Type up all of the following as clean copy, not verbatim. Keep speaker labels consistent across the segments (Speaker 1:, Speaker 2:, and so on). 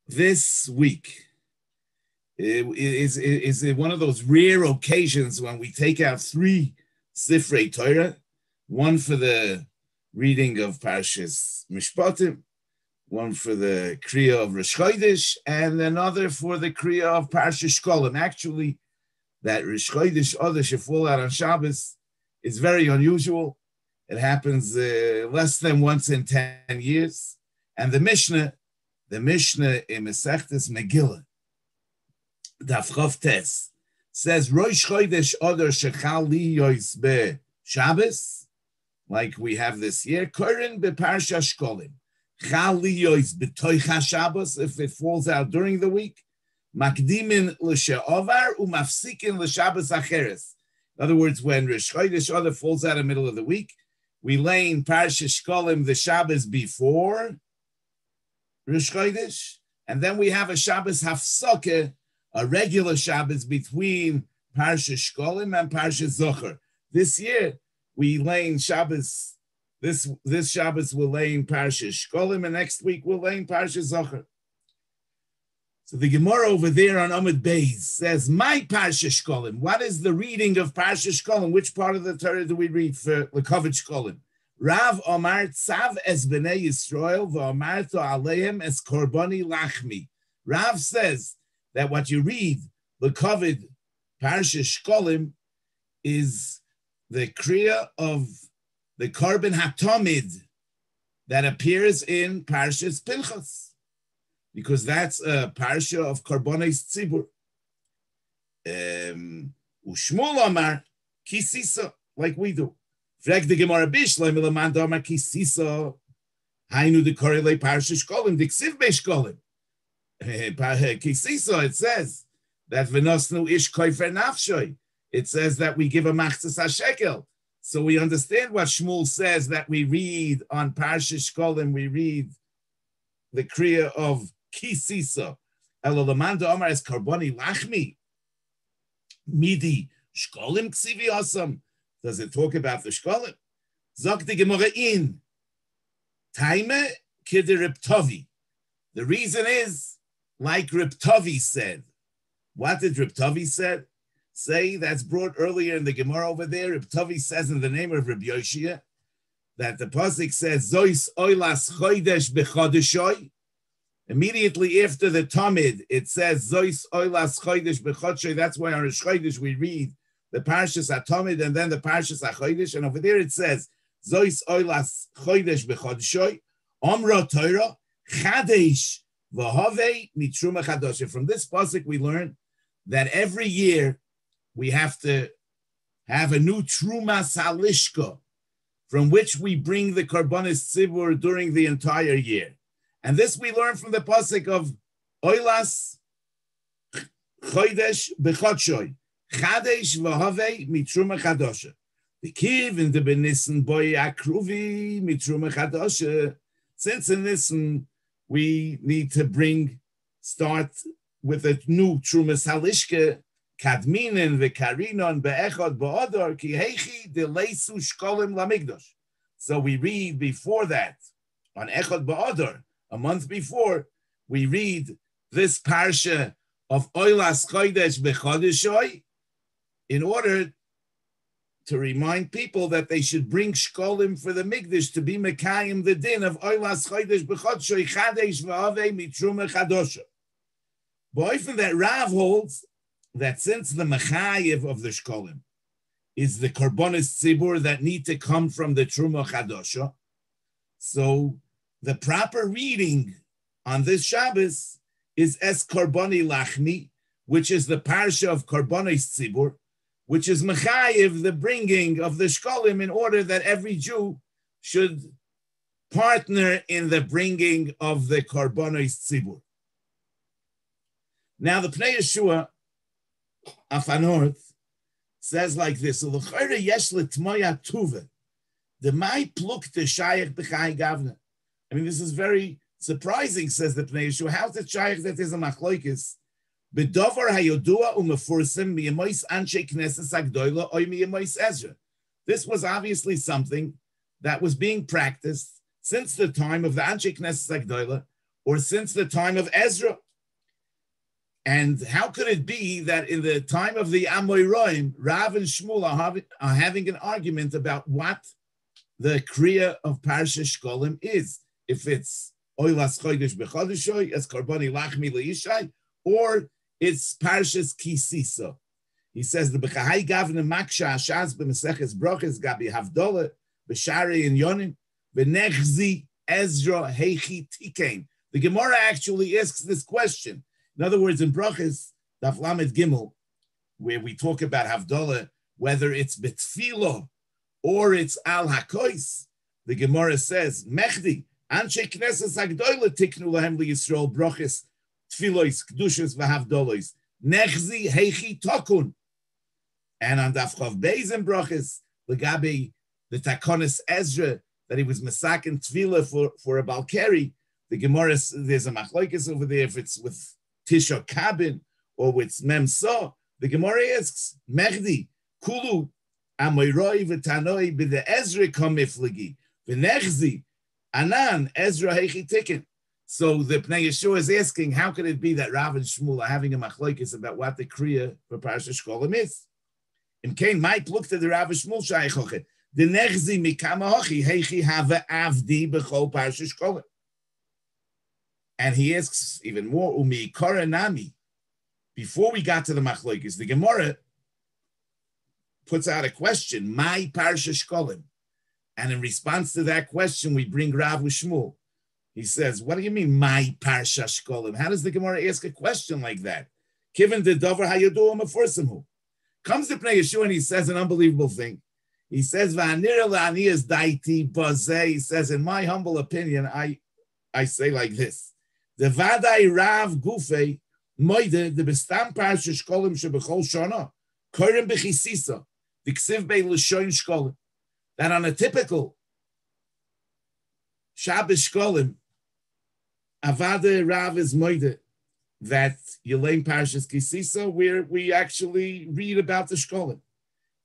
Speaker 1: This week is one of those rare occasions when we take out 3 Sifrei Torah, one for the reading of Parshas Mishpatim, one for the Kriya of Rosh Chodesh, and another for the Kriya of Parshas Shekalim. Actually, that Rosh Chodesh Adar should fall out on Shabbos is very unusual. It happens less than once in 10 years. And the Mishnah in Masechtas Megillah, Daf Chav Tes, says Rosh Chodesh Adar shechal liyos be Shabbos, like we have this year, Korin be Parsha Shekalim. Chal liyos b'toicha Shabbos, if it falls out during the week, makdimin l'she'ovar umafsikin l'Shabbos acheres. In other words, when Rosh Chodesh Adar falls out in the middle of the week, we lay in Parsha Shekalim the Shabbos before Rosh Chodesh, and then we have a Shabbos hafsakeh, a regular Shabbos between Parsha Shekalim and Parsha Zocher. This year, we lay in Shabbos, this Shabbos we'll lay in Parsha Shekalim, and next week we'll lay in Parsha Zocher. So the Gemara over there on Amud Beis says, my Parsha Shekalim, what is the reading of Parsha Shekalim? Which part of the Torah do we read for Lekovit Shekalim? Rav Omar Tzav es Bnei Yisrael v'Omar to Aleim es Korbani Lachmi. Rav says that what you read, Lekovit Parsha Shekalim, is the Kriya of the Korban HaTomid that appears in Parshas Pinchas, because that's a parsha of Korbanos Tzibur. Ushmul Omar Kisisa, like we do. Frag the Gemara Bishleim Elaman Omar Kisisa. Hainu the Korele Parsha Shekalim, the Ksiv Be Shekalim. Kisisa, it says that V'nosnu Ish Koifer Nafshoy. It says that we give a machzas hashekel. So we understand what Shmuel says, that we read on Parsha Shekalim, we read the Kriya of Kisisa. Elalamanda Omar es Karboni Lachmi. Midi Shekalim Ksivi Asam. Does it talk about the Shekalim? Zok the Gemara in Taime Kide Riptovi. The reason is, like Riptovi said. What did Riptovi say? That's brought earlier in the Gemara over there. Riptovi says in the name of Rabbi Yoshia that the pasuk says Zois Oilas Chodesh B'Chodeshoy. Immediately after the Tamid, it says Zois Oilas Chodesh B'Chodeshoy. That's why on Rosh Chodesh we read the Parshas HaTamid and then the Parshas HaChodesh. And over there it says Zois Oilas Chodesh B'Chodeshoy. Omra Torah Chadesh V'Havei Mitruma Chadosha. From this pasuk we learn that every year we have to have a new Truma Salishka from which we bring the Korbanos Tzibur during the entire year. And this we learn from the pasuk of Oilas Chodesh B'Chodshoy, Chadesh V'Havei Mitruma Chadosha. The Kiv in the Benissen Boy Akruvi Mitruma Chadosha. Since in Nissen we need to start with a new Truma Salishka, Kadminen V'Karinon Be'echad Ba'adar Ki Heichi Deleisu Shekalim Lamigdosh. So we read before that, on Echad Ba'adar, a month before, we read this parsha of Oilas Chodesh B'Chodeshoy in order to remind people that they should bring Shekalim for the Migdash to be Mekayim the din of Oilas Chodesh B'Chodeshoy Chadesh V'Havei Mitruma Chadosha. But often that Rav holds that since the Mechayiv of the Shekalim is the Korbanos Tzibur that need to come from the Truma Chadosha, so the proper reading on this Shabbos is Es Korbani Lachmi, which is the parsha of Korbanos Tzibur, which is Mechayiv, the bringing of the Shekalim, in order that every Jew should partner in the bringing of the Korbanos Tzibur. Now the Pnei Yeshua Afanort says like this: "L'chayre yesh l'tmoya tuve, the mai pluk te shayach b'chai gavna." I mean, this is very surprising, says the Pnei Yeshua. How's it shayach that is a machloikis? B'dovar hayodua u'mefursim miyemois anshe knesses agdoila oy miyemois Ezra. This was obviously something that was being practiced since the time of the anshe knesses agdoila, or since the time of Ezra. And how could it be that in the time of the Amoraim, Rav and Shmuel are having an argument about what the Kriya of Parsha Shekalim is? If it's Oilas Chodesh B'Chodeshoy, as Karboni Lachmi Leishai, or it's Parshas Kisisa. He says the B'Chahai Gavna Maksha Ashaz B'Meseches Broches Gabi Havdolah B'Shari and Yonim V'Nechzi Ezra Heichi Tikain. The Gemara actually asks this question. In other words, in Broches, Daf Lamed Gimel, where we talk about Havdolah, whether it's B'Tfilo or it's Al HaKois, the Gemara says, Mechdi, Anshe Knesses Agdoyle Tiknu Lahem Yisrael Broches Tfilois Kedushas VaHavdolos Nechzi Heichi Tokun. And on Daf Chav Beis in Broches, Legabi the Takonis Ezra, that he was Masakin Tfila for a Balkari, the Gemara, there's a machlokes over there if it's with Tisha Kabin or with Memsa. The Gemara asks, Mechdi, Kulu, Amoiroi v'tanoi b'de Ezra komifligi, v'nechzi, Anan, Ezra heichi tikin. So the Pnei Yeshua is asking, how could it be that Rav and Shmuel are having a machlokes about what the Kriya for Parsha Shekalim is? Im Kain might look to the Rav and Shmuel shaychoche, the nechzi mikama hochi, heichi have avdi b'chol Parsha Shekalim. And he asks even more, Umi Koranami. Before we got to the machlokes, the Gemara puts out a question, my Parsha Shekalim. And in response to that question, we bring Rav Shmuel. He says, what do you mean, my Parsha Shekalim? How does the Gemara ask a question like that? Given the Dover Hayaduam Aforsimhu. Comes to Pnei Yeshua and he says an unbelievable thing. He says, V'anir la'aniyas daiti bazeh. He says, in my humble opinion, I say like this. The Vadai Rav Gufei Moide the Bestam Parsha Shekalim Shebechol Shana Korim Bechisisa the Ksiv Bei L'Shoin Shekalim, that on a typical Shabbos Shekalim, Avada Rav is Moide that Yelaim Parshas Kisisa, where we actually read about the Shekalim.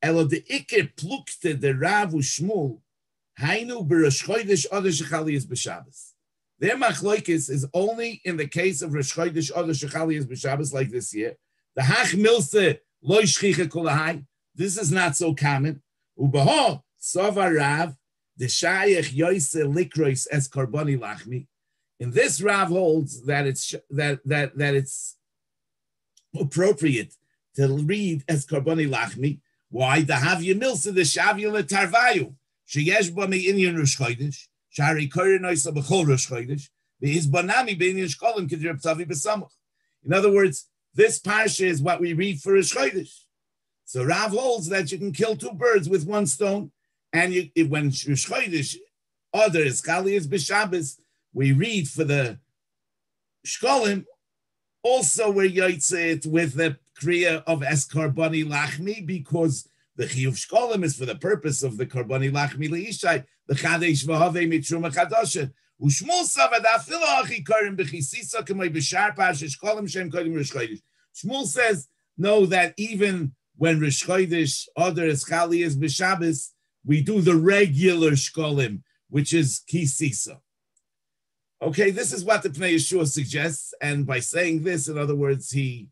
Speaker 1: Elo the Iker Plukte the Rav Ushmul Hainu B'Rosh Chodesh Adar Shechaliyas B'Shabbos. Their machlokes is only in the case of Rosh Chodesh Adar Shechaliyas B'Shabbos like this year. The Hach Milse Lo Shchicha Kulahai. This is not so common. Ubaho Sova Rav the Shayach Yoise Likrois es Karboni Lachmi. In this, Rav holds that it's it's appropriate to read as Karboni Lachmi. Why? The Havya Milse the Shavya Letarvayu Sheyesh Ba Me Inyan Rosh Chodesh. In other words, this parsha is what we read for Rosh Chodesh. So Rav holds that you can kill two birds with one stone, and when Rosh Chodesh, Adar is Chaliyas B'Shabbos, we read for the Shekalim. Also, we're yotzeit with the kriya of Es Karboni Lachmi, because the Chiyuv Shekalim is for the purpose of the Karboni Lachmi Leishai. The Chodesh v'Havei mitruma chadasha. Ushmul savad afilo achi karim b'chisisa k'may b'shar parsha Shekalim shem kodim Rosh Chodesh. Shmuel says no, that even when Rosh Chodesh Adar is Chaliyas b'Shabbos, we do the regular Shekalim, which is kisisa. Okay, this is what the Pnei Yeshua suggests, and by saying this, in other words, he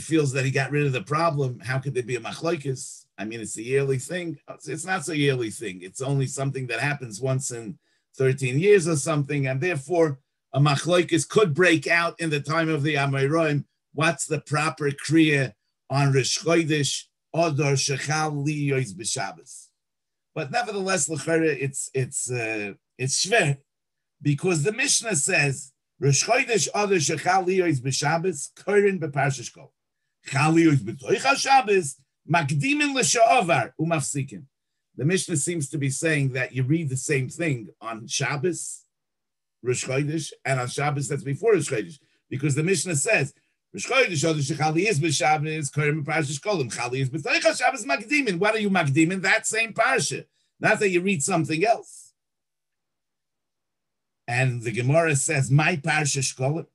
Speaker 1: feels that he got rid of the problem. How could there be a machlokes? I mean, it's a yearly thing. It's not so yearly thing. It's only something that happens once in 13 years or something, and therefore a machlokes could break out in the time of the Amoraim. What's the proper kriya on Rosh Chodesh Adar Shechal Liyos B'Shabbos? But nevertheless, l'chara, it's shver, because the Mishnah says Rosh Chodesh Adar Shechal Liyos B'Shabbos Korin B'Parsha Shekalim. Chaliyos B'Toich Shabbos Makdimin L'Sha'avar Umafsikin. The Mishnah seems to be saying that you read the same thing on Shabbos, Rosh Chodesh, and on Shabbos that's before Rosh Chodesh, because the Mishnah says Rosh Chodesh Adar Shechal Liyos B'Shabbos Korin B'Parsha Shekalim. Chaliyos B'Toich Shabbos Makdimin. What are you Makdimin? That same parsha, not that you read something else. And the Gemara says my Parsha Shekalim.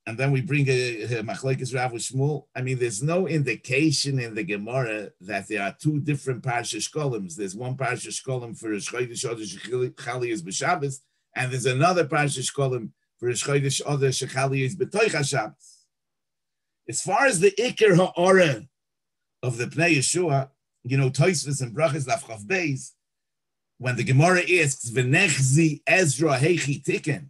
Speaker 1: And then we bring a machlokes Rav Shmuel. I mean, there's no indication in the Gemara that there are two different parsha Shekalims. There's one parsha Shekalim for Rosh Chodesh Adar Chaliyas B'Shabbos, And there's another parsha Shekalim for Chodesh Adar Shekalim is b'toich HaShabbos. As far as the Iker Ha'ora of the Pnei Yeshua, Tosfos and Brachos Daf Chav Beis, when the Gemara asks, V'nechzi Ezra Heichi Tiken,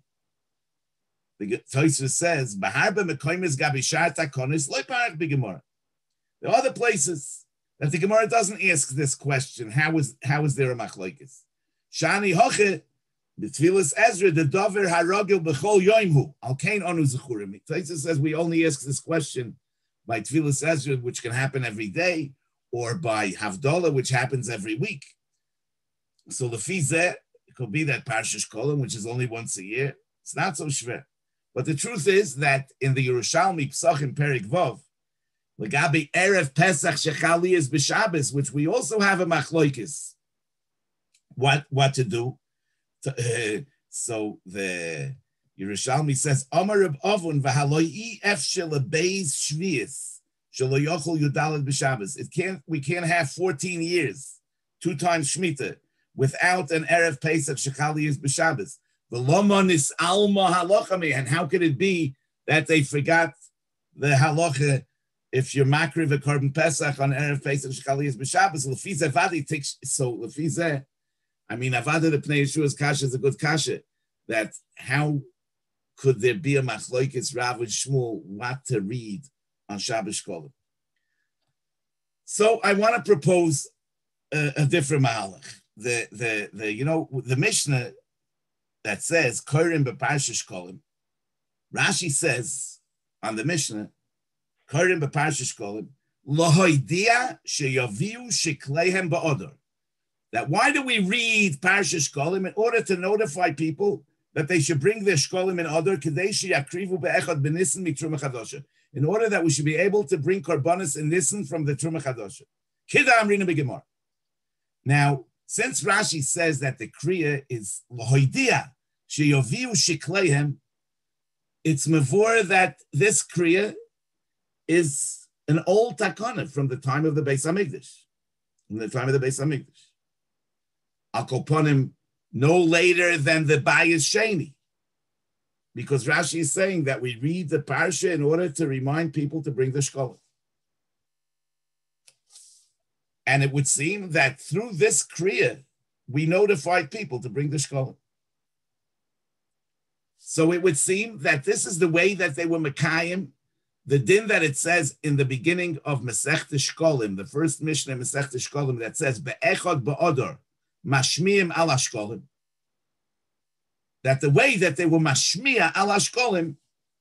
Speaker 1: the Tosfos says, B'harba Mekoymes Gabi Shar Takonis Lo Parach B'Gemara. There are other places that the Gemara doesn't ask this question. How is there a machlokes? Shani Hoche B'Tfilas Ezra the Dover Haragil B'Chol Yoimhu Al Kain Anu Zechurim. Tosfos says we only ask this question by Tfilas Ezra, which can happen every day, or by Havdalah, which happens every week. So the Fizeh, it could be that Parshas Shekalim, which is only once a year. It's not so shver. But the truth is that in the Yerushalmi Psachim Perik Vav, Legabi Erev Pesach Shechali is B'Shabbos, which we also have a machloikis. What to do? So the Yerushalmi says, Amar Reb Avon v'haloi efshel beis shvius shelo yochol yudalad b'Shabbos. We can't have 14 years, 2 times Shemitah, without an Erev Pesach Shechali is b'Shabbos. V'loma nis alma halacha me. And how could it be that they forgot the halacha if you're makriv a korban Pesach on Erev Pesach Shechali is b'Shabbos? L'fizeh vadi takes, so l'fizeh, avada the Pnei Yeshua's kasha is a good kasha, that how could there be a machlokes Rav and Shmuel what to read on Shabbos Shekalim? So I want to propose a different mahalach. The Mishnah that says Korim beParsha Shekalim, Rashi says on the Mishnah Korim beParsha Shekalim Lohoidia sheyaviu shekleihem ba'Adar. That why do we read Parsha Shekalim? In order to notify people that they should bring their Shekalim in Adar, in order that we should be able to bring Korbanos in Nisan from the Truma Chadasha. Kida Amrina B'Gemara. Now, since Rashi says that the Kriya is Lohoidia, Sheyoviu Shekleihem, it's mavor that this Kriya is an old takana from the time of the Beis Hamikdash. From the time of the Beis Hamikdash. Akoponim, no later than the Bayis Sheni. Because Rashi is saying that we read the parsha in order to remind people to bring the Shekalim. And it would seem that through this Kriya, we notified people to bring the Shekalim. So it would seem that this is the way that they were Mekayim, the din that it says in the beginning of Masechta Shekalim, the first Mishnah Masechta Shekalim that says, Be'echad ba'Adar, Mashmiim al Shekalim, that the way that they were Mashmiya al Shekalim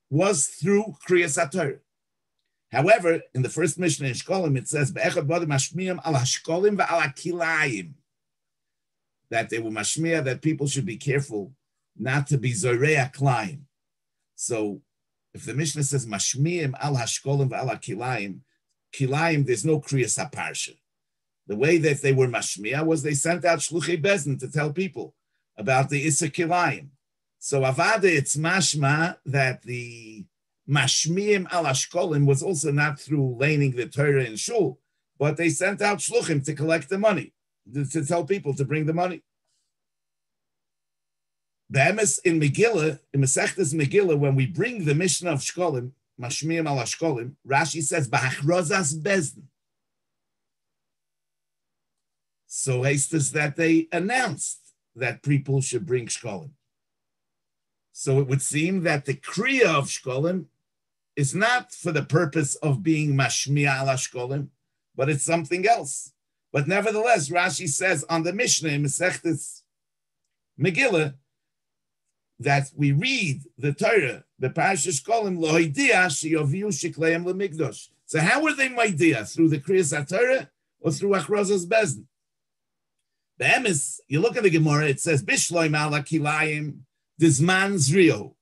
Speaker 1: was through Kriyas HaTorah. However, in the first Mishnah in Shekalim, it says, Be'echad ba'Adar Mashmiim al Shekalim va'al Kilayim, that they were Mashmiya, that people should be careful not to be Zoreya Klayim. So if the Mishnah says Mashmiim al Shekalim va'al Kilayim, there's no Kriyas HaParsha. The way that they were mashmiya was they sent out shluchei bezin to tell people about the Issa Kilayim. So avada, it's mashma that the mashmiim al Shekalim was also not through laning the Torah in shul, but they sent out shluchim to collect the money, to tell people to bring the money. The emes in Megillah, in Masechtas Megillah, when we bring the Mishnah of Shekalim, mashmiim al Shekalim, Rashi says b'hachrozas bezin. So hastes that they announced that people should bring Shekalim. So it would seem that the Kriya of Shekalim is not for the purpose of being Mashmiya ala Shekalim, but it's something else. But nevertheless, Rashi says on the Mishnah in Masechtas Megillah that we read the Torah, the Parshas Shekalim, Lo Hidia sheyoviu shekleihem lemikdosh. So how were they Maidia? Through the Kriyas HaTorah or through Achrozas Bezdin? The emes, you look at the Gemara, it says, Bishloim ala kilayim, dizman zrio.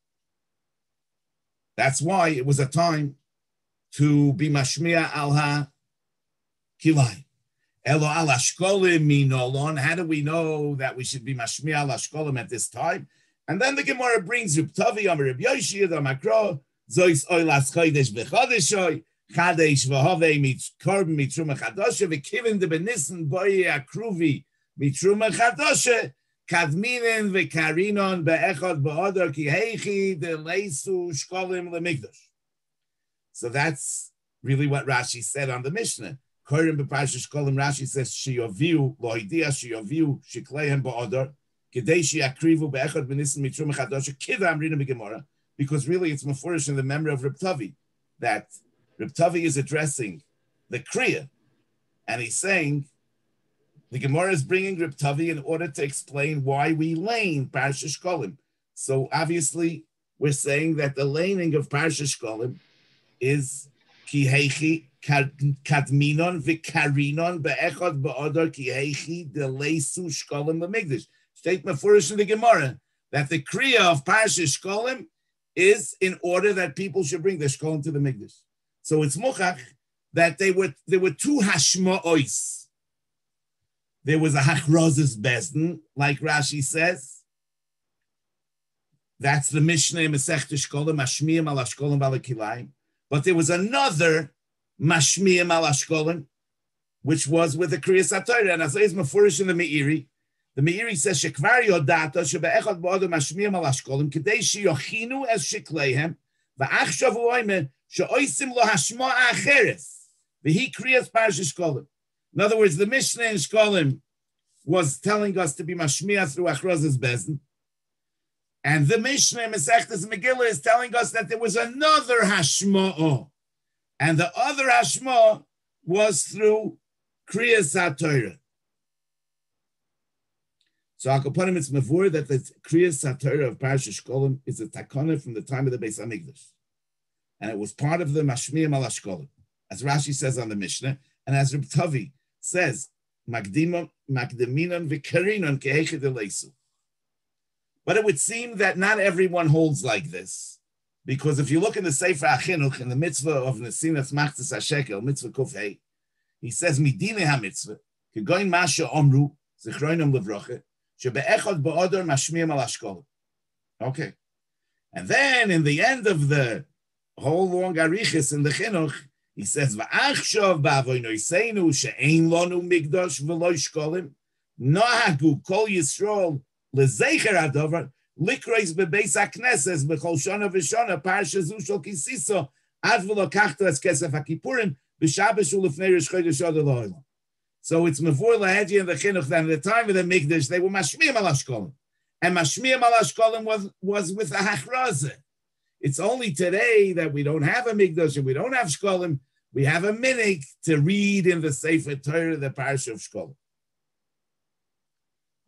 Speaker 1: That's why it was a time to be mashmiya al ha-kilayim. Elo ala shkolim minolon. How do we know that we should be mashmiya ala shkolim at this time? And then the Gemara brings Reb Tavi, Amar Reb Yoshi, the Makro, Zois oilas chodesh v'chodeshoy, chadesh v'hovei korban mitruma chadoshe, v'kivin de benissen boye akruvi, Mitruma Chadoshe, kadminen v'karinon be'echad ba'adar ki heichi deleisu shkalim lemikdash. So that's really what Rashi said on the Mishnah. Korim b'parsha shkalim, Rashi says, sheyoviu lohidia sheyoviu shikleihem ba'adar kedei she'akrivu be'echad b'nissen mitrum chadasha kida amrina b'gemara, because really it's mafurish in the memory of Reb Tavi, that Reb Tavi is addressing the Kriya, and he's saying, the Gemara is bringing Reb Tavi in order to explain why we lane Parsha Shekalim. So obviously, we're saying that the laning of Parsha Shekalim is ki heichi kadminon v'karinon be'echad ba'adar ki heichi deleisu Shekalim b'migdash. State mafurish in the Gemara that the Kriya of Parsha Shekalim is in order that people should bring the Shekalim to the Migdash. So it's muchach that there were two hashma'os. There was a hachrozes bezdin, like Rashi says. That's the Mishnah in Masechta Shekalim, mashmiyim ala shkolim b'alakilayim. But there was another mashmiyim ala shkolim, which was with the Kriyas HaTorah. And as is mafurish in the Meiri says, shekvar yodata shebe'echad ba'odom mashmiyim ala shkolim kedei sheyochinu es shekleihem v'achshav u'oimen she'oisim lo hashma acheres v'hi Kriyas Parsha Shekalim. In other words, the Mishnah in Shekalim was telling us to be mashmiya through achrozes bezdin, and the Mishnah in Masechtas Megillah is telling us that there was another hashma'ah, and the other hashma'ah was through Kriyas HaTorah. So Akapanim, it's mavur that the Kriyas HaTorah of Parsha Shekalim is a takana from the time of the Beis Hamikdash, and it was part of the mashmiyim ala Shekalim, as Rashi says on the Mishnah, and as Reb Tavi says, Makdeminon v'karinon keheiche deleisu. But it would seem that not everyone holds like this, because if you look in the Sefer HaChinuch, in the mitzvah of Nesinas Machzis HaShekel, mitzvah Kuf Hei, he says, Midine HaMitzvah, kegoin masha omru, zichroinom levroche, shebe'echad ba'odor mashmiyam al hashkolim. Okay. And then in the end of the whole long arichis in the Chinuch, he says, "Va'achshav ba'avoinoseinu she'ein lonu migdash v'lo shkolim nahagu kol Yisrael lezecher hadavar likreis bebeis hakneses b'chol shana v'shana parsha zu shel kisiso ad v'lo kachto es kesef hakipurim b'shabbos u'lefnei Rosh Chodesh Adar la'olam." So it's mevur lahedi and the chinuch that at the time of the Mikdash they were mashmiyim al hashkolim, and mashmiyim al hashkolim was with a hachrazeh. It's only today that we don't have a Mikdash and we don't have Shekalim. We have a minhag to read in the Sefer Torah the parsha of Shekalim.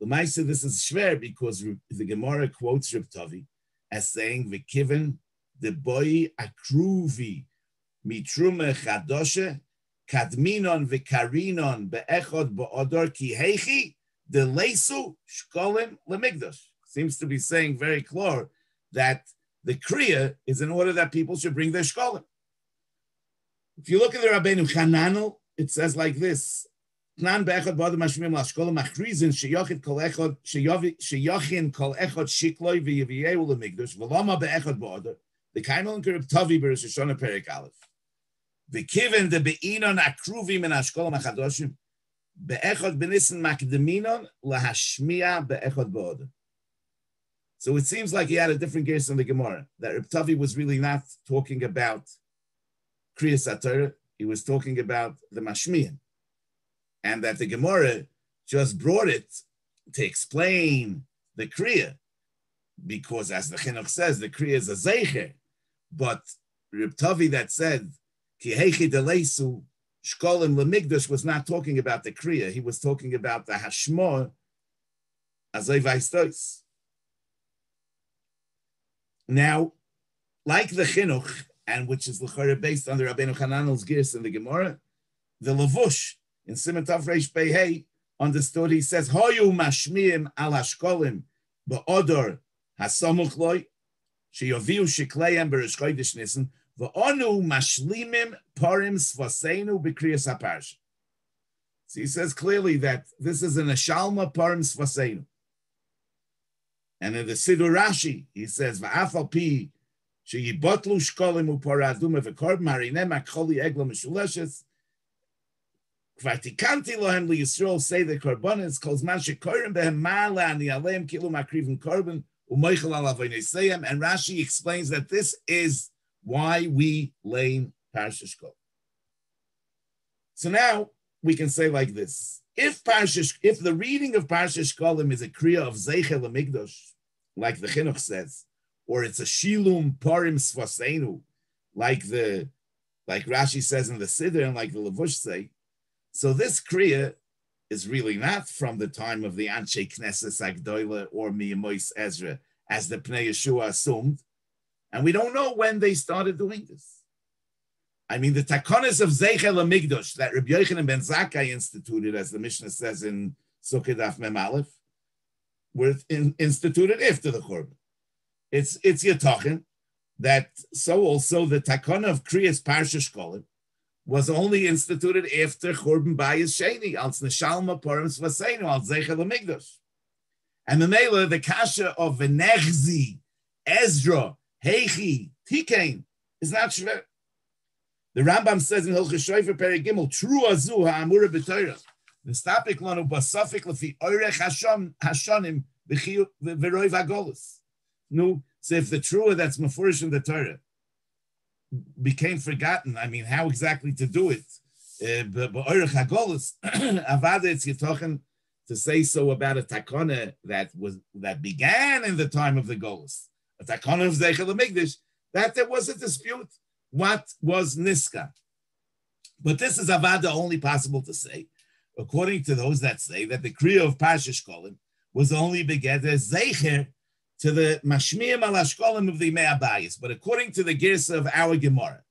Speaker 1: The Maisa, this is shver because the Gemara quotes Reb Tavi as saying, "V'kiven the boy akruvi mitrume chadoshe kadminon v'karinon be'echod ba'odor ki heichi deleisu Shekalim lemigdash." Seems to be saying very clear that the Kriya is in order that people should bring their Shekalim. If you look at the Rabbeinu Chananel, it says like this: "Tnan be'echad ba'odom mashmiyim la'shkolim achrizin sheyachin kol echad shikloi v'yiviyeu lemigdash v'lama be'echad ba'odom the kaimel and Reb Tavi b'Rosh Hashanah Perek Aleph v'kiven the be'inon akruvi min hashkolim achadoshim be'echad b'nissen makdeminon lahashmiya be'echad ba'odom." So it seems like he had a different case in the Gemara, that Reb Tavi was really not talking about Kriyas HaTorah, he was talking about the Mashmiyim, and that the Gemara just brought it to explain the Kriya, because as the Chinuch says, the Kriya is a Zeicher, but Reb Tavi that said, Ki heichi deleisu shkolim lemigdash was not talking about the Kriya, he was talking about the Hashmah azay vaystois. Now, like the Chinuch, and which is l'chorah based on the Rabbeinu Chananel's Girs in the Gemara, the Levush in Siman Tav Reish Pei Hey understood. He says, "Hoyu mashmiim al hashkolim ba'odor hasamuch loy sheyoviu shekleihem b'Rosh Chodesh Nisan v'onu mashlimim parim svaseinu b'kriyas haparsha." So he says clearly that this is an ashalma parim svaseinu. And in the Sidur Rashi, he says, "Va'afal pi sheyibotlu shkolim u'paradum v'korb marinem akcholi egla meshuleshes." Kvartikanti lohem li Yisrael say the korbanos calls man shekorim behem ma'ala ani aleim kilu makrivim korban u'moichel al avonoseihem. And Rashi explains that this is why we lay Parshas Shekalim. So now we can say like this: if the reading of Parshas Shekalim is a kriya of Zeichel Hamikdash, like the Chinuch says, or it's a Shilum Parim Svaseinu, like Rashi says in the Siddur and like the Levush say, so this kriya is really not from the time of the Anshe Knesset Agdoila or Miyamois Ezra, as the Pnei Yeshua assumed, and we don't know when they started doing this. I mean, the takonis of Zeichel Hamikdash that Rabbi Yochanan ben Zakkai instituted, as the Mishnah says in Sukkah Daf Mem Aleph, were instituted after the Churban. It's Yatachin that so also the takon of Kriyas Parshas Shekalim was only instituted after Churban Bayis Sheni, als Neshalma Purim Svaseinu, als Zeichel Hamikdash. And the Mela, the kasha of Venechzi, Ezra, Heichi, Tikain, is not shver. The Rambam says in Hilchos Shofar Perek Gimel, Tru azu ha'amura b'Torah, v'stapik lanu basafik lefi orech hashonim v'roi v'agolus. No, so if the trua that's mafurish in the Torah became forgotten, I mean, how exactly to do it? B'orech hagolus, avada it's yitochen to say so about a takona that began in the time of the golus, a takona of Zeichel Hamikdash, that there was a dispute. What was Niska? But this is Avada only possible to say, according to those that say that the Kriya of Parshas Shekalim was only begeder Zeicher to the Mashmiim al Shekalim of the Yimei Abayis. But according to the Girsa of our Gemara,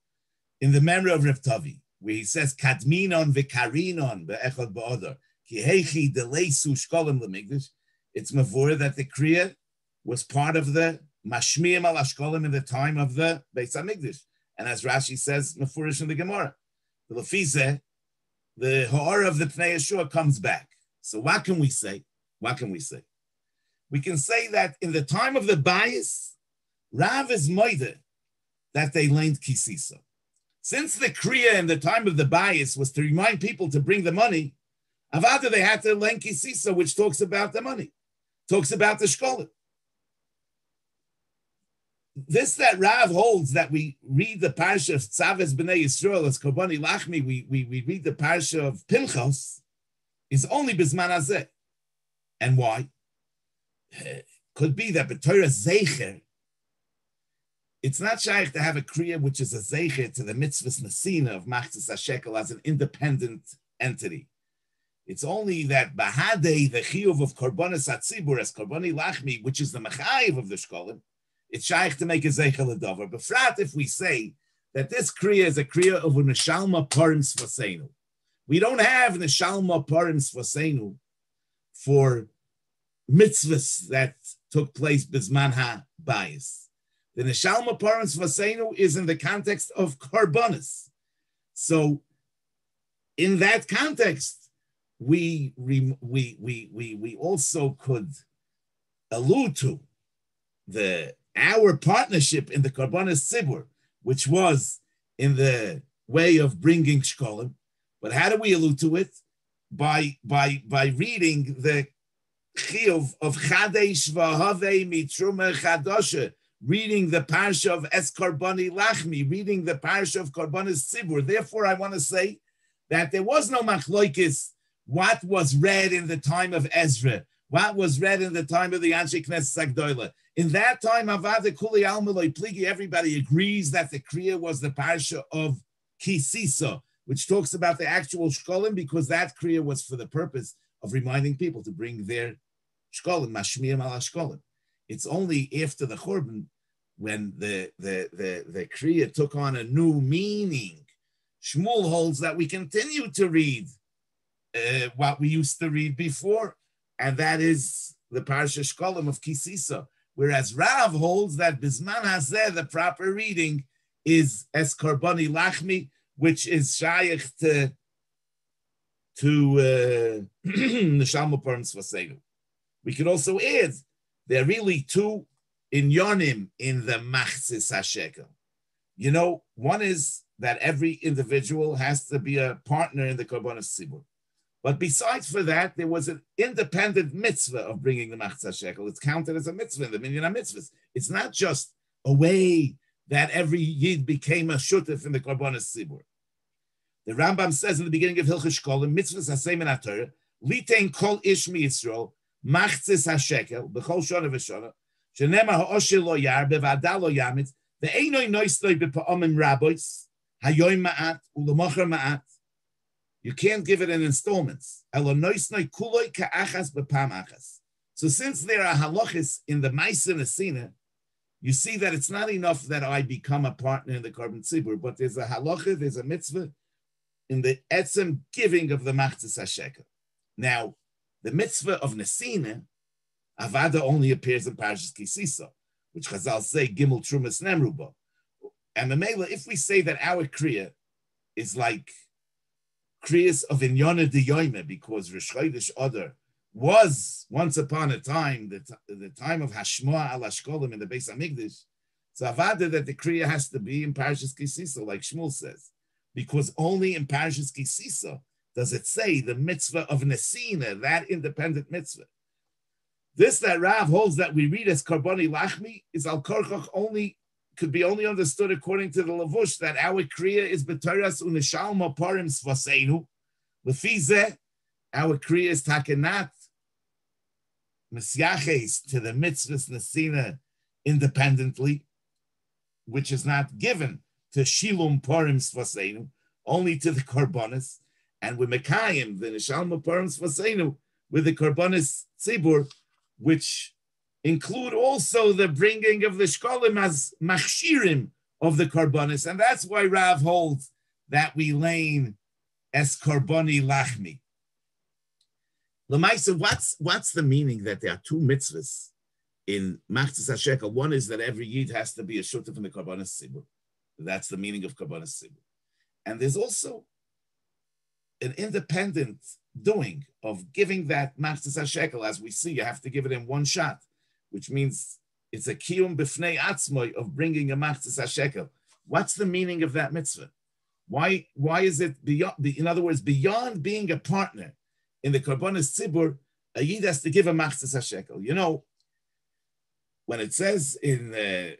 Speaker 1: in the memory of Rav Tavi, where he says Kadminon v'Karinon be'echad ba'Adar ki heichi deleisu Shekalim l'migdash, it's mavur that the Kriya was part of the Mashmiim al Shekalim in the time of the Beis HaMikdash. And as Rashi says, Mefurish in the Gemara, the Lefizeh, the Ha'ara of the Pnei Yeshua comes back. So what can we say? What can we say? We can say that in the time of the Bayis, Rav is moide that they learned Kisisa. Since the Kriya in the time of the Bayis was to remind people to bring the money, Avada they had to learn Kisisa, which talks about the money, talks about the Shekalim. This that Rav holds that we read the parsha of Tzaves B'nai Yisrael as Korbani Lachmi, we read the parsha of Pinchas, is only Bizman Hazeh. And why? Could be that B'Torah Zeicher, it's not shaykh to have a Kriya which is a Zeicher to the mitzvahs Nesina of Machzis HaShekel as an independent entity. It's only that Bahadei, the Chiyuv of Korbanos HaTzibur as Korbani Lachmi, which is the Mechayiv of the Shekalim, it's shaykh to make a zeichel adavar. But frat, if we say that this kriya is a kriya of a neshalma parim svaseinu, we don't have neshalma parim svaseinu for mitzvahs that took place bizman ha bayis. The neshalma parim svaseinu is in the context of korbanos. So, in that context, we also could allude to our partnership in the Korbanos Tzibur, which was in the way of bringing Shekalim. But how do we allude to it? By reading the Chiyuv of Chodesh v'Havei mitruma chadosha, reading the parsha of Es Korbani Lachmi, reading the parsha of Korbanos Tzibur. Therefore, I want to say that there was no machloikis what was read in the time of Ezra, what was read in the time of the Anshe Knesset Agdoila. In that time, Avada Kuli Almaloi Pligi, everybody agrees that the Kriya was the parsha of Kisisa, which talks about the actual Shekalim, because that Kriya was for the purpose of reminding people to bring their Shekalim, Mashmiyam ala Shekalim. It's only after the Churban when the Kriya took on a new meaning. Shmuel holds that we continue to read what we used to read before, and that is the parsha Shekalim of Kisisa. Whereas Rav holds that Bizman Hazeh, the proper reading, is Es Korbani Lachmi, which is shaykh to Neshalma Parim Svaseinu. We could also add, there are really two inyonim in the Machzis HaShekel. You know, one is that every individual has to be a partner in the Korbanos Tzibur. But besides for that, there was an independent mitzvah of bringing the Machzah Shekel. It's counted as a mitzvah in the Minyan HaMitzvahs. It's not just a way that every Yid became a shutef in the Korbanos Tzibur. The Rambam says in the beginning of Hilchos Shekalim, mitzvahs hasem in HaTorah, litein kol ish mi Yisrael, machzis ha-shekel, b'chol shana v'shana, shenemar ha'osher lo yarbe, v'adal lo yamitz, ve'einoi noistoi b'pa'omim rabois, hayoim ma'at, u'lemocher ma'at. You can't give it in installments. So since there are halachas in the Ma'aseh Nesina, you see that it's not enough that I become a partner in the Korban Tzibur, but there's a halacha, there's a mitzvah in the etzem giving of the Machzis HaShekel. Now, the mitzvah of Nesina, Avada only appears in Parshas Kisisa, which Chazal say, Gimel Trumas Nemruba. And Mamela, if we say that our Kriya is like Kriyas of Inyana de Yoime, because Rosh Chodesh Adar was once upon a time the time of Hashmoa al Shekalim in the Beis Hamikdash. So Avada that the Kriya has to be in Parshas Kisisa, like Shmuel says, because only in Parshas Kisisa does it say the mitzvah of Nesina, that independent mitzvah. This that Rav holds that we read as Karboni Lachmi is al Korchach only could be only understood according to the Lavush that our Kriya is B'Toras U'Nishalma Parim Svaseinu. Lefize, our Kriya is Takenat Misyaches to the mitzvahs Nesina independently, which is not given to Shilum Parim Svaseinu, only to the Korbanis, and with Mekayim, the Nishalma Parim Svaseinu, with the Korbanis Tzibur, which include also the bringing of the Shekalim as machshirim of the Korbanis. And that's why Rav holds that we lane as Karboni Lachmi. Lamaisa, what's the meaning that there are two mitzvahs in Machzis HaShekel? One is that every Yid has to be a shutef in the Korbanis Tzibur. That's the meaning of Korbanis Tzibur. And there's also an independent doing of giving that Machzis HaShekel. As we see, you have to give it in one shot, which means it's a kiyum b'fnei atzmoi of bringing a Machzis HaShekel. What's the meaning of that mitzvah? Why is it beyond, in other words, beyond being a partner in the Korbanos Tzibur, a Yid has to give a Machzis HaShekel? You know, when it says in the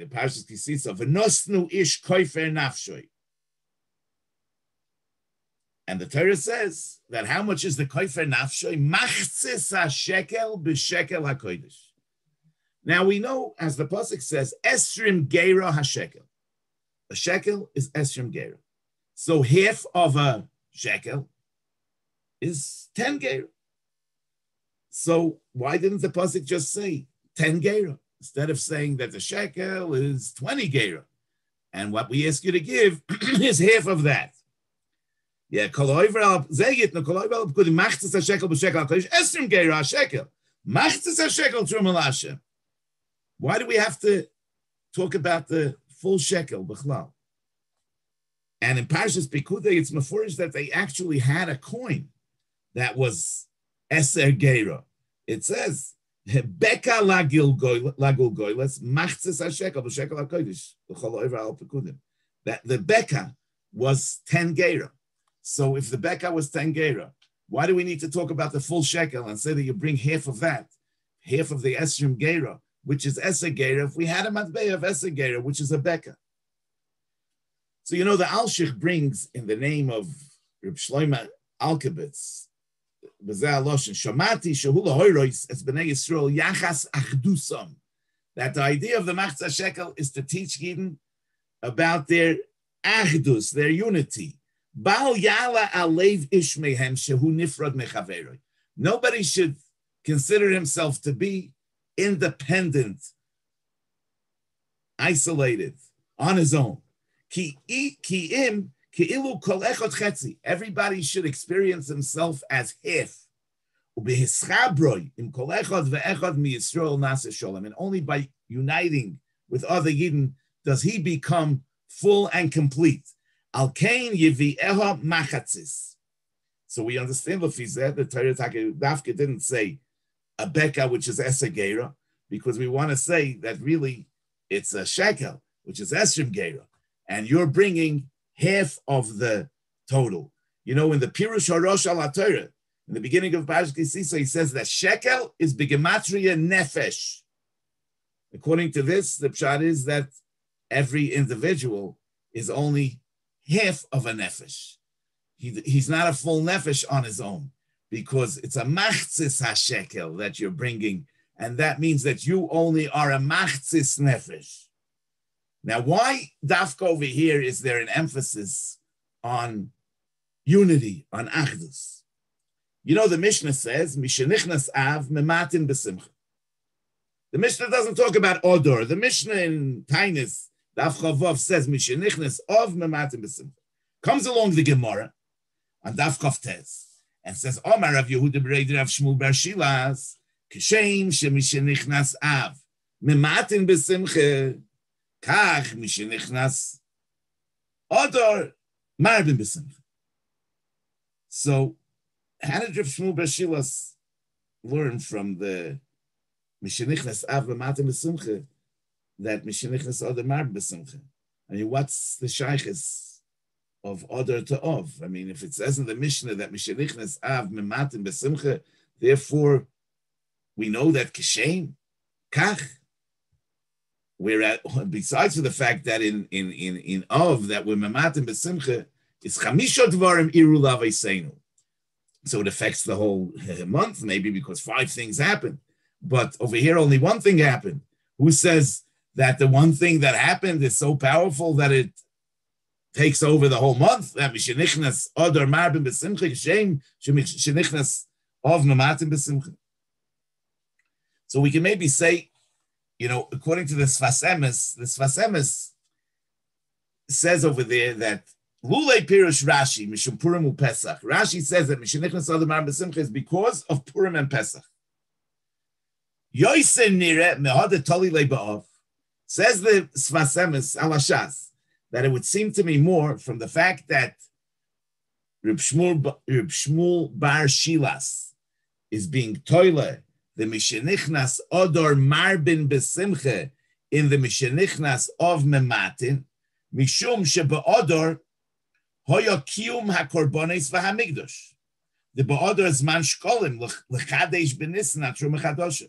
Speaker 1: Parshas Kisisa, v'nosnu ish koifer nafshoi, and the Torah says that how much is the koifer nafshoi? Machzis HaShekel b'shekel HaKodesh. Now we know, as the pasuk says, esrim geira hashekel. A shekel is esrim geira. So half of a shekel is 10 geira. So why didn't the pasuk just say 10 geira instead of saying that the shekel is 20 geira? And what we ask you to give is half of that. Yeah, koloiver al zegit no koloiver al kudi machzis hashekel b'shekel hakodesh esrim geira hashekel machzis hashekel truma l'Hashem. Why do we have to talk about the full shekel b'chlal? And in Parshas Pekudei, it's mefurish that they actually had a coin that was eser geira. It says beka lagil goyles machzis hashekel b'shekel hakodesh l'chol oiver al pekudim. That the beka was 10 geira. So if the beka was 10 geira, why do we need to talk about the full shekel and say that you bring half of that, half of the esrim geira, which is eser geira, if we had a matbei of eser geira, which is a beka? So, you know, the Alshich brings in the name of Reb Shlomo Alkabetz, Shamati Shehula Hoyrois as Bnei Yisrael Yachas Achdusam, that the idea of the Machzah Shekel is to teach Yidden about their Achdus, their unity. Bal Yala Alev Ishmehem Shehu Nifrod Mechaveroi. Nobody should consider himself to be independent, isolated, on his own. Everybody should experience himself as half. And only by uniting with other Yidden does he become full and complete. So we understand the Torah Dafka didn't say a beka, which is eser geira, because we want to say that really it's a shekel, which is esrim geira. And you're bringing half of the total. You know, in the Pirush Rosh al Torah, in the beginning of Parshas Kisisa, he says that shekel is begematria nefesh. According to this, the pshat is that every individual is only half of a nefesh. He's not a full nefesh on his own, because it's a machzis hashekel that you're bringing, and that means that you only are a machzis nefesh. Now, why dafka over here is there an emphasis on unity, on achdus? You know, the Mishnah says, Mishenichnas av mematin besimcha. The Mishnah doesn't talk about Adar. The Mishnah in Tainis, Daf Chavav, says Mishenichnas av mematin besimcha. Comes along the Gemara on Daf Koftes and says, Omar Rav Yehuda b'Reider Rav Shmuel bar Shilas, Kishem shemishenichnas av mematin besimcha, kach mishenichnas Adar marbin besimcha. So, how did Rav Shmuel bar Shilas learn from the Mishenichnas av mematin besimcha that Mishenichnas Adar marbin besimcha? I mean, what's the shaykhis of Adar to Av? I mean, if it says in the Mishnah that Mishenichnas av mematin besimcha, therefore we know that Kishem, Kach. Whereas, besides for the fact that in Av that we're mematin besimcha, it's chamisha dvarim iru laveseinu. So it affects the whole month, maybe because 5 things happened. But over here, only one thing happened. Who says that the one thing that happened is so powerful that it takes over the whole month? That Mishenichnas Adar marbin besimcha, Kishem shenichnas Av mematin besimcha. So we can maybe say, you know, according to the Sfas Emes says over there that Lulei Pirush Rashi, Mishum Purim u Pesach. Rashi says that Mishenichnas Adar marbin besimcha is because of Purim and Pesach. Yoisen Nire Mehada Toli Leiba'ov, says the Sfas Emes Alashas, that it would seem to me more from the fact that Reb Shmuel bar Shilas is being toile the Mishenichnas Adar marbin besimcha in the Mishenichnas of Mematin, Mishum sheba Adar hoya kiyum hakorbanes v'hamigdosh. The Ba'adar is man Shekalim l'chadesh b'nisan atrum chadosha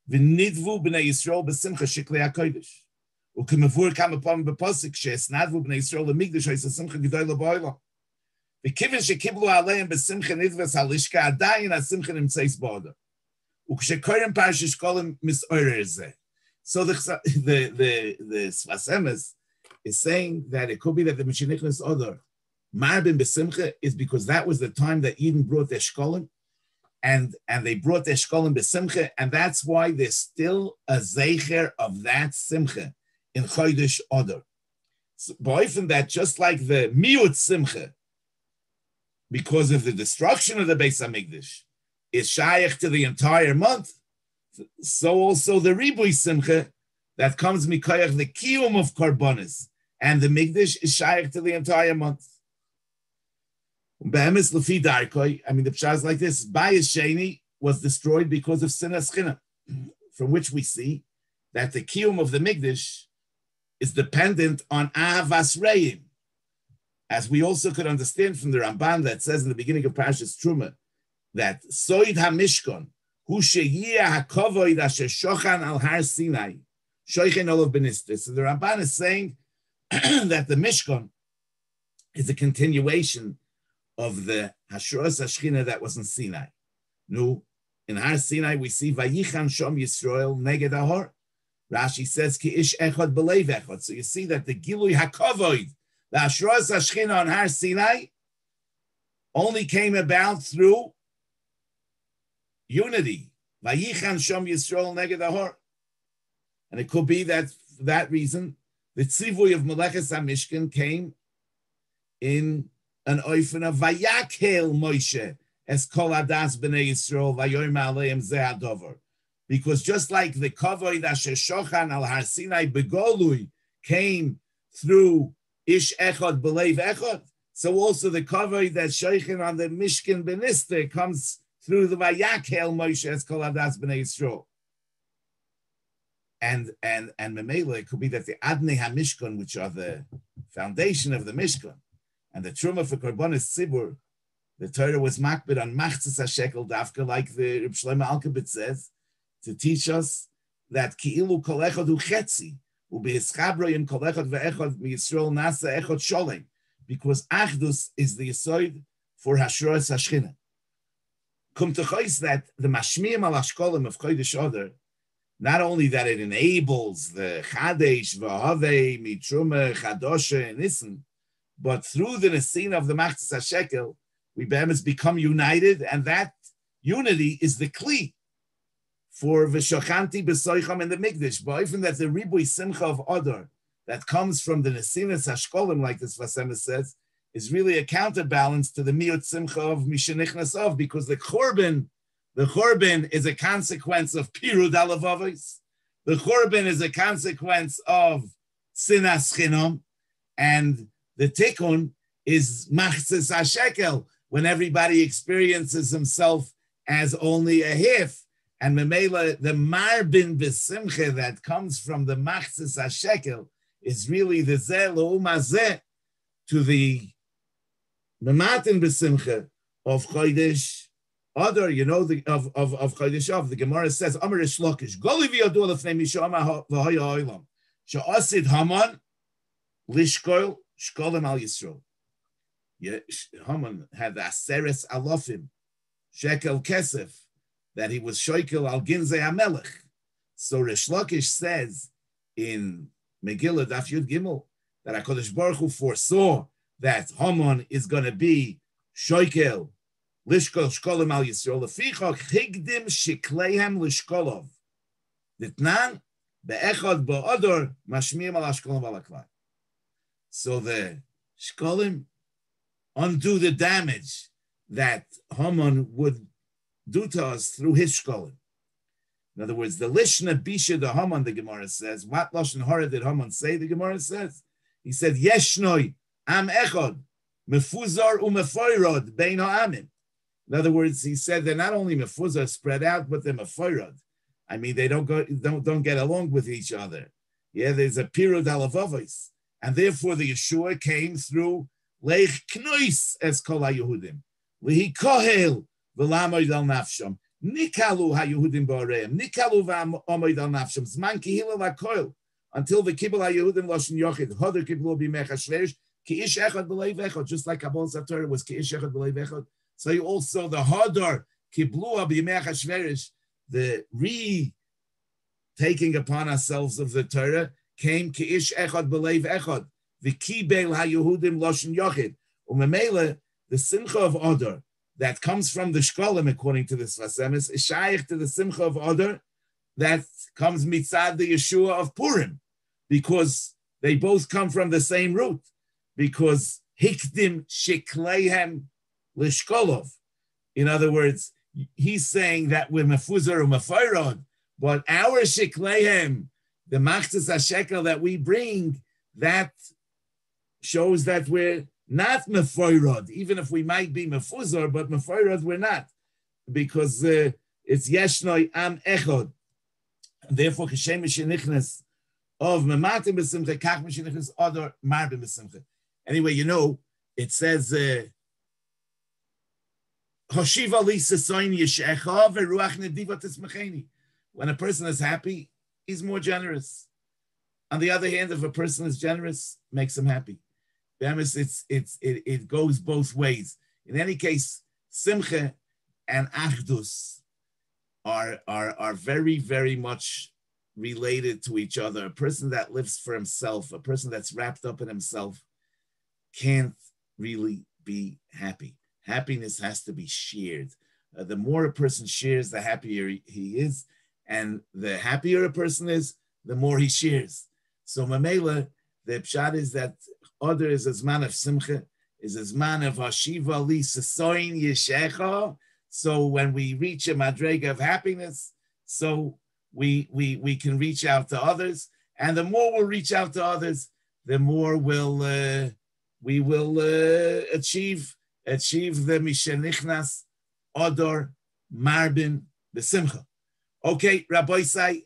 Speaker 1: v'nidvu b'nei Yisrael b'simcha shiklei hakodesh u'kemavur kam upon b'posik she'esnadvu b'nei Yisrael l'migdosh ha'is simcha gedoyla ba'olam v'kivin shekiblu aleim b'simcha nidvas halishka adayin ha'simcha nimtzeis Ba'adar u'kshekorim Parshas Shekalim misoirer zeh. So the Sfas Emes is saying that it could be that the Mishenichnas Adar marbin besimcha is because that was the time that Eden brought their Shekalim, and they brought their Shekalim besimcha, and that's why there's still a zeicher of that simcha in Chodesh Adar. So, by from that, just like the miut simcha, because of the destruction of the Beis Hamikdash, is shaykh to the entire month, so also the ribui simcha that comes mikayach the kiyum of karbonis and the Mikdash is shaykh to the entire month. Be'emes lefi darkoi, I mean, the pshat is like this: Bayis Sheni was destroyed because of sinas chinam, from which we see that the kiyum of the Mikdash is dependent on avas reim, as we also could understand from the Ramban that says in the beginning of Parshas Truma that soid hamishkon hu sheyiyah hakovoid asher shochan al har Sinai shoichen olav benistes. So the Ramban is saying that the Mishkan is a continuation of the Hashras Hashchina that was in Sinai. No, in Har Sinai we see Vayichan Shom Yisrael Neged Ahor. Rashi says Ki Ish Echad B'Leiv Echad. So you see that the Gilui HaKavoid, the Hashras Hashchina on Har Sinai, only came about through unity. Vayichan Shom Yisrael Neged Ahor. And it could be that for that reason, the tzivui of Meleches HaMishkan came in an oifen of Vayakel Moshe es kol adas b'nei Yisrael vayoyim aleim zeh hadover. Because just like the kavod asher shochan al Har Sinai begolui came through ish echad b'leiv echad, so also the kavod that shochan on the Mishkan beniste comes through the Vayakel Moshe es kol adas b'nei Yisrael. And Memele, it could be that the Adnei HaMishkan, which are the foundation of the Mishkan, and the Truma for Korbanos Tzibur, the Torah was makbid on Machzis HaShekel Dafka, like the Reb Shlomo Alkabetz says, to teach us that Ki'ilu Kol Echad Hu Chetzi, U'Be'eschabroyin Kol Echad Ve'echad Mi'Yisrael Nasa Echad Sholem, because Achdus is the Yesod for Hashras HaShchina. Come to choice that the Mashmiim al Ashkolim of Chodesh Adar, not only that it enables the Chodesh, V'Havei, Mitruma, Chadosha, and Nisan, but through the Nesina of the Machzis HaShekel, we become united, and that unity is the Kli for V'Shochanti B'Soicham in the Mikdash. But even that the Ribui Simcha of Adar that comes from the Nesinas Hashkolim, like this Vasemis says, is really a counterbalance to the Miut Simcha of Mishanichnas of, because the Chorban is a consequence of Pirud Alavavos. The Chorban is a consequence of Sinas Chinom, and the Tikkun is Machzis HaShekel, when everybody experiences himself as only a hif. And Memela, the Marbin B'Simcha that comes from the Machzis HaShekel is really the Zeh L'Umazeh to the Mematin B'Simcha of Chodesh Adar, of Chodesh Av. The Gemara says, Amar Shlokish, Goli v'yadu l'fnei mishama v'haya ha'olam, she'asid Haman lishkoil shkolim al Yisrael. Haman had the Aseres Alofim, Shekel Kesef, that he was Shoikel al Ginzei HaMelech. So Rish Lakish says in Megillah Daf Yud Gimel that HaKadosh Baruch Hu foresaw that Haman is going to be Shoikel Lishkol Shkolim al Yisrael. Lefichok Higdim Shikleihem Lishkolov. Ditnan Be'echad Ba'ador Mashmiim al Ashkolim al Aklai. So the Shkolim undo the damage that Haman would do to us through his Shkolim. In other words, the Lishna Bisha the Haman, the Gemara says, what Lashon Hara did Haman say? The Gemara says, he said, Yeshnoi Am Echad Mefuzar u'Mefoirod Bein Ha'amim. In other words, he said they're not only Mefuzar spread out, but they're Mefoirod. I mean, they don't get along with each other. Yeah, there's a Pirud Alavavos. And therefore the Yeshua came through Leich Knois es Kol HaYehudim. Lehi Kohel V'lamoid al Nafsham. Nikalu HaYehudim Ba'areim. Nikalu V'amoid al Nafsham. Zman Kihila L'Koil. Until the Kibbul HaYehudim Lashon Yochid. Hodar Kibbul B'Mech HaShverish. Ki'ish Echad B'Leiv Echad. Just like Kabbalah Satorah was Ki'ish Echad B'Leiv Echad. So you also, the Hodar Kibbul B'Mech HaShverish, the taking upon ourselves of the Torah, came Ki'ish Echad B'Leiv Echad. The Kibel HaYehudim Lashon Yochid. Umemele, the Simcha of Adar, that comes from the Shekalim, according to this Vasemis, is shaykh to the Simcha of Adar that comes mitzad the Yeshua of Purim, because they both come from the same root, because Hikdim Shekleihem Lishkolov. In other words, he's saying that we're Mefuzar or Mefoirod, but our Shekleihem, the Machzis HaShekel that we bring, that shows that we're not Mefoirod, even if we might be Mefuzar, but Mefoirod we're not, because it's Yeshnoi Am Echod. Therefore, Kishem Shenichnes of Mematim B'Simcha, Kach Shenichnes Adar Marbim B'Simcha. Anyway, it says Hoshiva Li Sesoin Yeshecha Veruach Nediva Tismacheni. When a person is happy, he's more generous. On the other hand, if a person is generous, makes him happy. It goes both ways. In any case, Simcha and Achdus are very, very much related to each other. A person that lives for himself, a person that's wrapped up in himself, can't really be happy. Happiness has to be shared. The more a person shares, the happier he is. And the happier a person is, the more he shares. So Mamela, the pshat is that Adar is a zman of simcha, is a zman of hashiva li sesoin yeshecha. So when we reach a madrega of happiness, so we can reach out to others, and the more we'll reach out to others, the more we will achieve the Mishenichnas Adar Marbin B'Simcha. Okay, Rabbi Say,